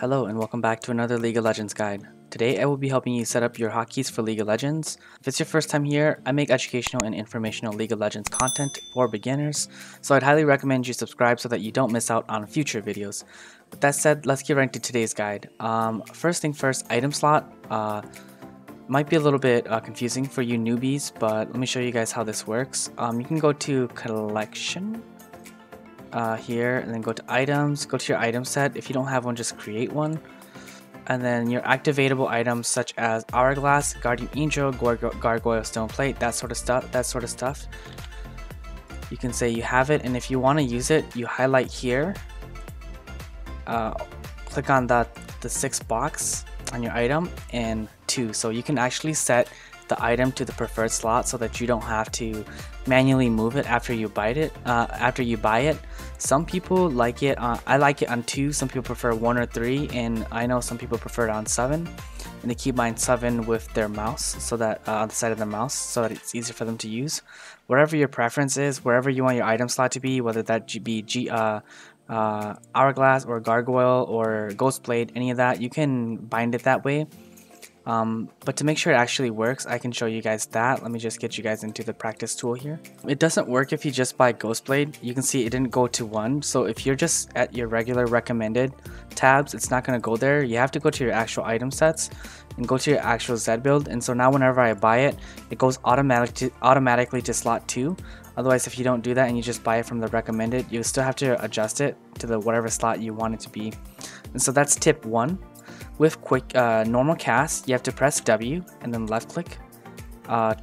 Hello and welcome back to another League of Legends guide. Today I will be helping you set up your hotkeys for League of Legends. If it's your first time here, I make educational and informational League of Legends content for beginners, so I'd highly recommend you subscribe so that you don't miss out on future videos. With that said, let's get right into today's guide. First thing first, item slot. Might be a little bit confusing for you newbies, but let me show you guys how this works. You can go to collection. Here, and then go to items, go to your item set. If you don't have one, just create one, and then your activatable items such as hourglass, guardian angel, gargoyle, stone plate, that sort of stuff. You can say you have it, and if you want to use it, you highlight here, click on the 6 box on your item and 2, so you can actually set the item to the preferred slot so that you don't have to manually move it after you buy it. Some people like it I like it on 2, some people prefer 1 or 3, and I know some people prefer it on 7, and they keep mine 7 with their mouse, so that on the side of the mouse, so that it's easier for them to use. Wherever your preference is, wherever you want your item slot to be, whether that be hourglass or gargoyle or ghost blade, any of that, you can bind it that way. But to make sure it actually works, I can show you guys that. Let me just get you guys into the practice tool here. It doesn't work if you just buy Ghost Blade. You can see it didn't go to 1. So if you're just at your regular recommended tabs, it's not going to go there. You have to go to your actual item sets and go to your actual Z build. And so now whenever I buy it, it goes automatically to slot 2. Otherwise, if you don't do that and you just buy it from the recommended, you still have to adjust it to the whatever slot you want it to be. And so that's tip 1. With quick normal cast, you have to press W and then left click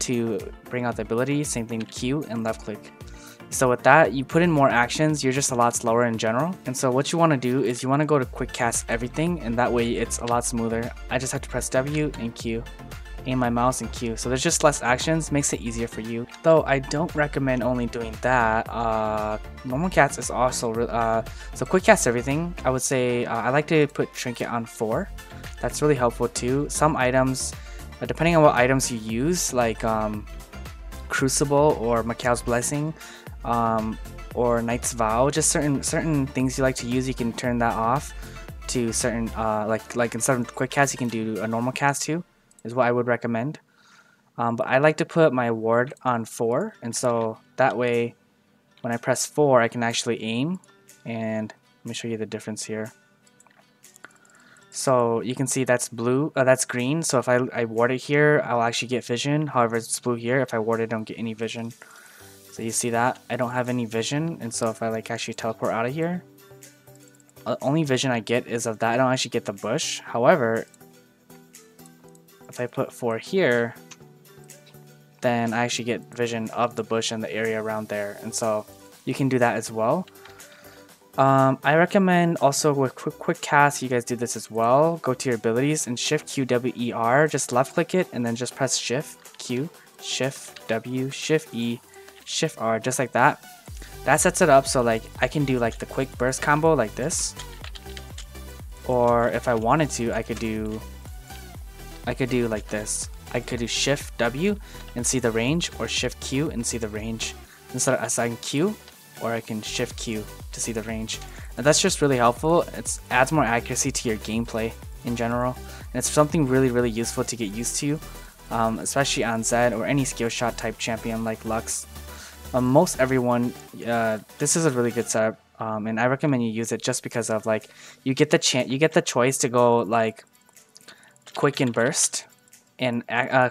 to bring out the ability. Same thing, Q and left click. So with that, you put in more actions, you're just a lot slower in general. And so what you want to do is you want to go to quick cast everything, and that way it's a lot smoother. I just have to press W and Q, aim my mouse and Q. So there's just less actions, makes it easier for you. Though I don't recommend only doing that. Normal cast is also so quick cast everything. I would say I like to put trinket on 4. That's really helpful too. Some items, depending on what items you use, like Crucible or Macau's Blessing, or Knight's Vow, just certain things you like to use, you can turn that off to certain like instead of quick cast, you can do a normal cast too, is what I would recommend. But I like to put my ward on 4, and so that way when I press 4 I can actually aim. And let me show you the difference here. So you can see that's blue, that's green, so if I ward it here, I'll actually get vision. However, it's blue here. If I ward it, I don't get any vision. So you see that? I don't have any vision, and so if I actually teleport out of here, only vision I get is of that. I don't actually get the bush. However, if I put 4 here, then I actually get vision of the bush and the area around there, and so you can do that as well. I recommend also with quick cast, you guys do this as well. Go to your abilities and Shift Q W E R, just left click it and then just press Shift Q, Shift W, Shift E, Shift R, just like that. That sets it up so like I can do like the quick burst combo like this, or if I wanted to, I could do like this. I could do Shift W and see the range, or Shift Q and see the range. Instead of assign Q, or I can Shift Q to see the range. And that's just really helpful. It adds more accuracy to your gameplay in general, and it's something really useful to get used to, especially on Zed or any skill shot type champion like Lux. Most everyone, this is a really good setup, and I recommend you use it just because of like you get the choice to go like quick and burst. And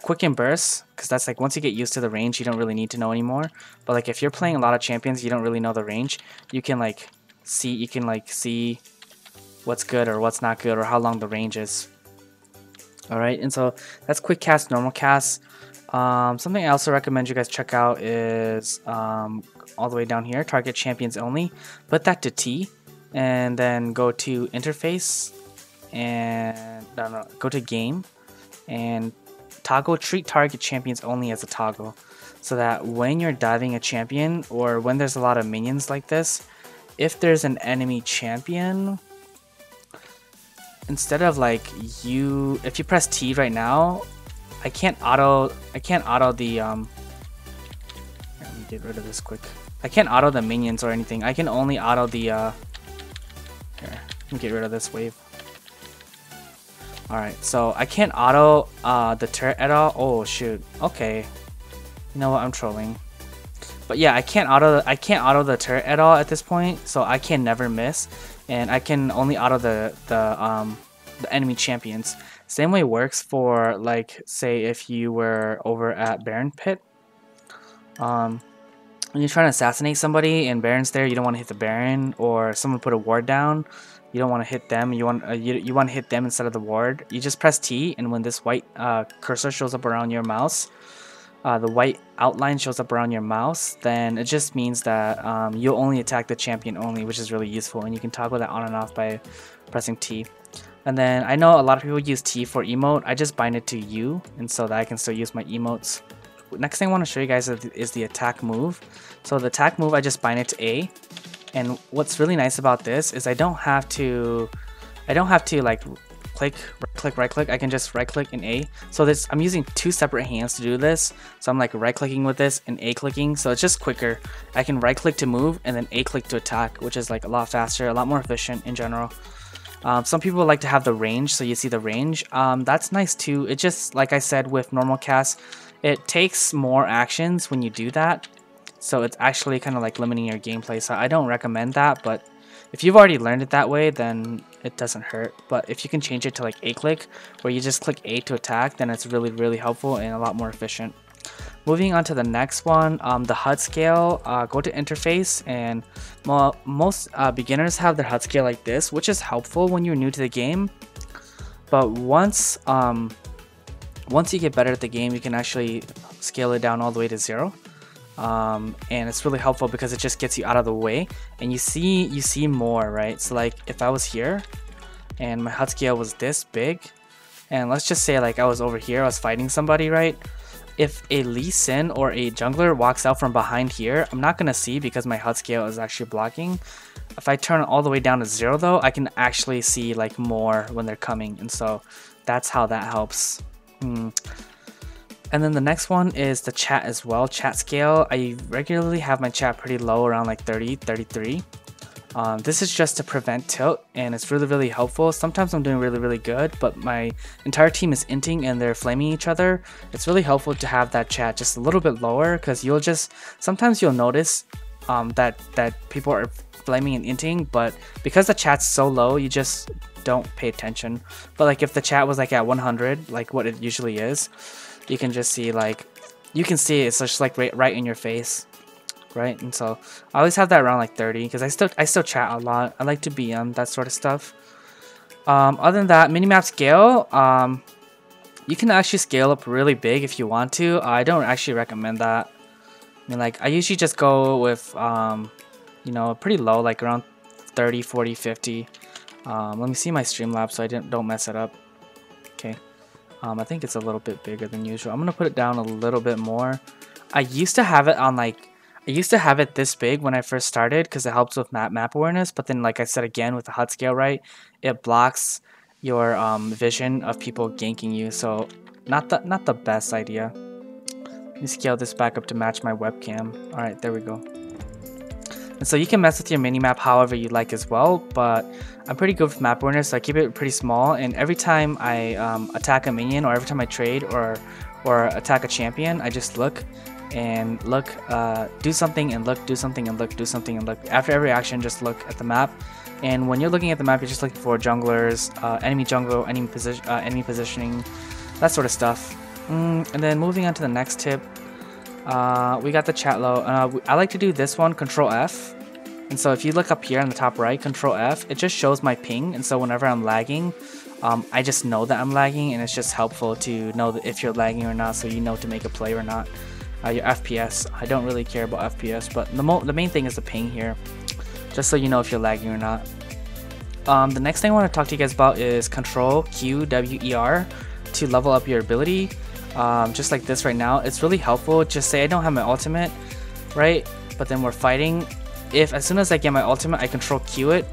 quick and burst, because that's like once you get used to the range, you don't really need to know anymore. But like if you're playing a lot of champions, you don't really know the range. You can see what's good or what's not good, or how long the range is. All right, and so that's quick cast, normal cast. Something I also recommend you guys check out is all the way down here, target champions only. Put that to T, and then go to interface, and go to game, and toggle treat target champions only as a toggle, so that when you're diving a champion or when there's a lot of minions like this, if there's an enemy champion, instead of like if you press T right now, I can't auto the let me get rid of this quick. I can't auto the minions or anything. I can only auto the here, let me get rid of this wave. Alright, so I can't auto the turret at all. Oh shoot. Okay. You know what, I'm trolling. But yeah, I can't auto the turret at all at this point, so I can never miss. And I can only auto the enemy champions. Same way works for, like, say if you were over at Baron Pit. When you're trying to assassinate somebody and Baron's there, you don't want to hit the Baron, or someone put a ward down. You don't want to hit them. You want to hit them instead of the ward. You just press T, and when this white cursor shows up around your mouse, the white outline shows up around your mouse, then it just means that you'll only attack the champion only, which is really useful, and you can toggle that on and off by pressing T. And then I know a lot of people use T for emote. I just bind it to U, and so that I can still use my emotes. Next thing I want to show you guys is the attack move. So the attack move, I just bind it to A. And what's really nice about this is I don't have to like right click. I can just right click and A. So I'm using two separate hands to do this. So I'm like right clicking with this and A clicking. So it's just quicker. I can right click to move and then A click to attack, which is like a lot faster, a lot more efficient in general. Some people like to have the range, so you see the range. That's nice too. It just, like I said with normal cast, it takes more actions when you do that. So it's actually kind of like limiting your gameplay. So I don't recommend that, but if you've already learned it that way, then it doesn't hurt. But if you can change it to like A click, where you just click A to attack, then it's really, really helpful and a lot more efficient. Moving on to the next one, the HUD scale, go to interface, and most beginners have their HUD scale like this, which is helpful when you're new to the game. But once you get better at the game, you can actually scale it down all the way to 0. And it's really helpful because it just gets you out of the way, and you see more, right? So like if I was here and my HUD scale was this big, and let's just say like I was over here, I was fighting somebody, right? If a Lee Sin or a jungler walks out from behind here, I'm not gonna see because my HUD scale is actually blocking. If I turn it all the way down to 0 though, I can actually see like more when they're coming, and so that's how that helps. And then the next one is the chat as well. Chat scale, I regularly have my chat pretty low, around like 30, 33. This is just to prevent tilt, and it's really, really helpful. Sometimes I'm doing really, really good, but my entire team is inting and they're flaming each other. It's really helpful to have that chat just a little bit lower, because sometimes you'll notice that people are flaming and inting, but because the chat's so low, you just don't pay attention. But like if the chat was like at 100, like what it usually is, you can just see it's just like right in your face, right? And so I always have that around like 30, because I still chat a lot. I like to be on that sort of stuff. Other than that, minimap scale, you can actually scale up really big if you want to. I don't actually recommend that. I mean, like I usually just go with you know, pretty low, like around 30, 40, 50. Let me see my Streamlabs so I don't mess it up. Okay. I think it's a little bit bigger than usual. I'm gonna put it down a little bit more. I used to have it this big when I first started because it helps with map awareness, but then like I said again, with the HUD scale, right, it blocks your vision of people ganking you, so not the best idea. Let me scale this back up to match my webcam. Alright, there we go. And so you can mess with your minimap however you like as well, but I'm pretty good with map awareness, so I keep it pretty small, and every time I attack a minion, or every time I trade or attack a champion, I just look and look, do something and look, do something and look, do something and look. After every action, just look at the map, and when you're looking at the map, you're just looking for junglers, enemy jungle, enemy positioning, that sort of stuff. And then moving on to the next tip, we got the chat low. I like to do this one, Control F. And so if you look up here on the top right, Control F, it just shows my ping. And so whenever I'm lagging, I just know that I'm lagging, and it's just helpful to know that if you're lagging or not, so you know to make a play or not. Your FPS, I don't really care about FPS, but the main thing is the ping here, just so you know if you're lagging or not. The next thing I want to talk to you guys about is Control Q W E R to level up your ability. Just like this right now, it's really helpful. Just say I don't have my ultimate, right? But then we're fighting. As soon as I get my ultimate, I Control Q it,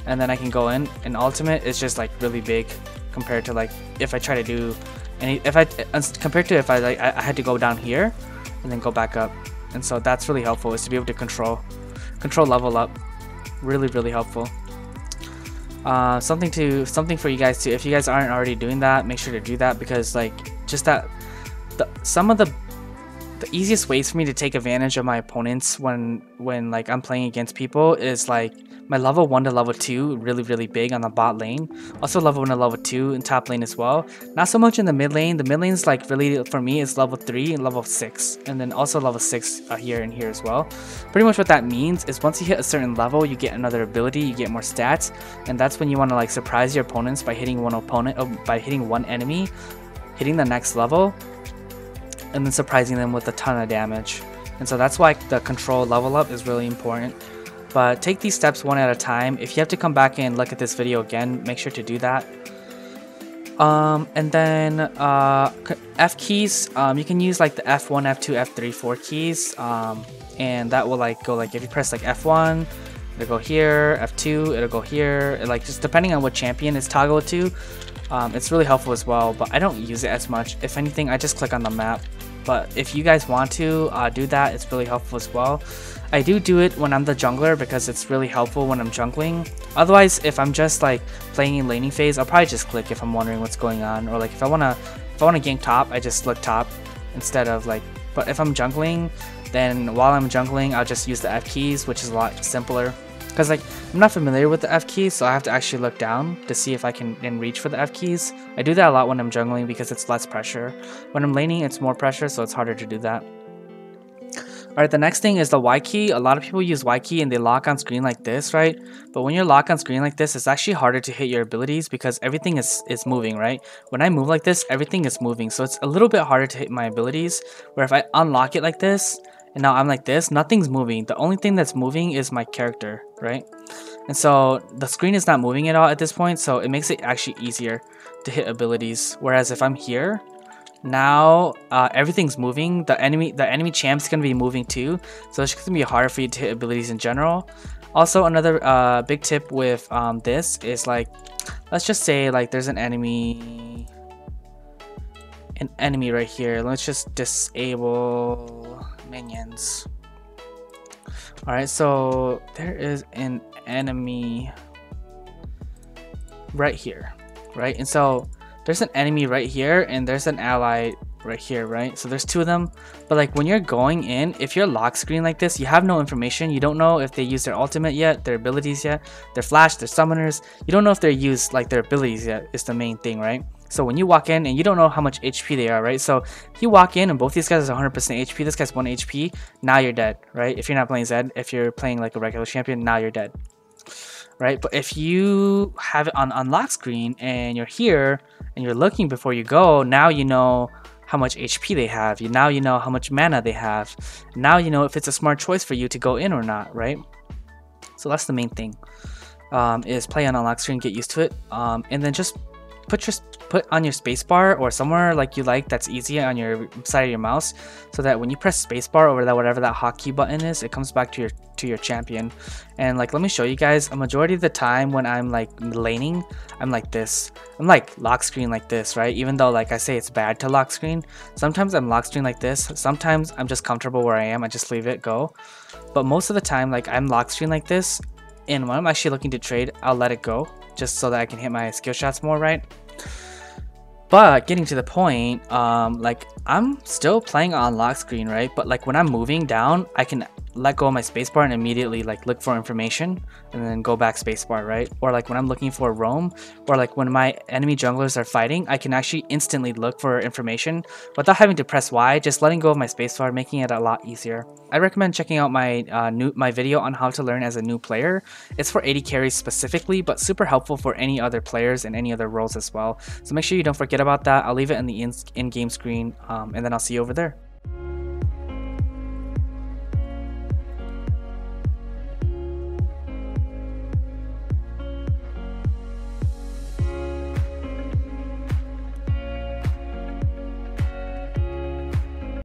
and then I can go in. And ultimate is just like really big compared to like if I try to do compared to if I had to go down here and then go back up. And so that's really helpful, is to be able to control level up. Really, really helpful. Something for you guys to, if you guys aren't already doing that, make sure to do that, because like just that some of the easiest ways for me to take advantage of my opponents when like I'm playing against people is like my level 1 to level 2 really big on the bot lane, also level 1 to level 2 in top lane as well. Not so much in the mid lane. The mid lane is like really, for me, is level 3 and level 6, and then also level 6 here and here as well. Pretty much what that means is once you hit a certain level, you get another ability, you get more stats, and that's when you want to like surprise your opponents by hitting one enemy, hitting the next level, and then surprising them with a ton of damage. And so that's why the control level up is really important. But take these steps one at a time. If you have to come back and look at this video again, make sure to do that. And then F keys, you can use like the F1, F2, F3, 4 keys, and that will like go like, if you press like F1, it'll go here, F2, it'll go here, like just depending on what champion it's toggled to. It's really helpful as well, but I don't use it as much. If anything, I just click on the map. But if you guys want to do that, it's really helpful as well. I do it when I'm the jungler because it's really helpful when I'm jungling. Otherwise, if I'm just like playing in laning phase, I'll probably just click if I'm wondering what's going on, or like if I wanna gank top, I just look top instead of like. But if I'm jungling, then while I'm jungling, I'll just use the F keys, which is a lot simpler. Because like I'm not familiar with the F keys, so I have to actually look down to see if I can reach for the F keys. I do that a lot when I'm jungling because it's less pressure. When I'm laning, it's more pressure, so it's harder to do that. Alright, the next thing is the Y key. A lot of people use Y key and they lock on screen like this, right? But when you're locked on screen like this, it's actually harder to hit your abilities because everything is moving, right? When I move like this, everything is moving, so it's a little bit harder to hit my abilities. Where if I unlock it like this, and now I'm like this, nothing's moving. The only thing that's moving is my character, right? And so the screen is not moving at all at this point, so it makes it actually easier to hit abilities. Whereas if I'm here, now everything's moving. The enemy champ's gonna be moving too, so it's gonna be harder for you to hit abilities in general. Also, another big tip with this is like, let's just say like there's an enemy right here. Let's just disable minions. Alright, so there is an enemy right here, right? And so there's an enemy right here and there's an ally right here, right? So there's two of them. But like when you're going in, if you're lock screen like this, you have no information. You don't know if they use their ultimate yet, their abilities yet, their flash, their summoners. You don't know if they're used like their abilities yet, is the main thing, right? So when you walk in and you don't know how much HP they are, right? So if you walk in and both these guys are 100% HP, this guy's 1 HP, now you're dead, right? If you're not playing Zed, if you're playing like a regular champion, now you're dead, right? But if you have it on unlock screen and you're here and you're looking before you go, now you know how much HP they have. Now you know how much mana they have. Now you know if it's a smart choice for you to go in or not, right? So that's the main thing, is play on unlock screen, get used to it, and then just put on your spacebar or somewhere like you like that's easy on your side of your mouse, so that when you press spacebar over that whatever that hotkey button is, it comes back to your champion. And like, let me show you guys, a majority of the time when I'm like laning, I'm like this. I'm like lock screen like this, right? Even though like I say it's bad to lock screen, sometimes I'm lock screen like this. Sometimes I'm just comfortable where I am, I just leave it go. But most of the time, like I'm lock screen like this, and when I'm actually looking to trade, I'll let it go just so that I can hit my skill shots more, right? But getting to the point, like I'm still playing on lock screen, right? But like when I'm moving down, I can let go of my spacebar and immediately like look for information and then go back spacebar, right? Or like when I'm looking for a roam, or like when my enemy junglers are fighting, I can actually instantly look for information without having to press Y, just letting go of my spacebar, making it a lot easier. I recommend checking out my my video on how to learn as a new player. It's for AD carries specifically, but super helpful for any other players and any other roles as well. So make sure you don't forget about that. I'll leave it in the in-game screen, and then I'll see you over there.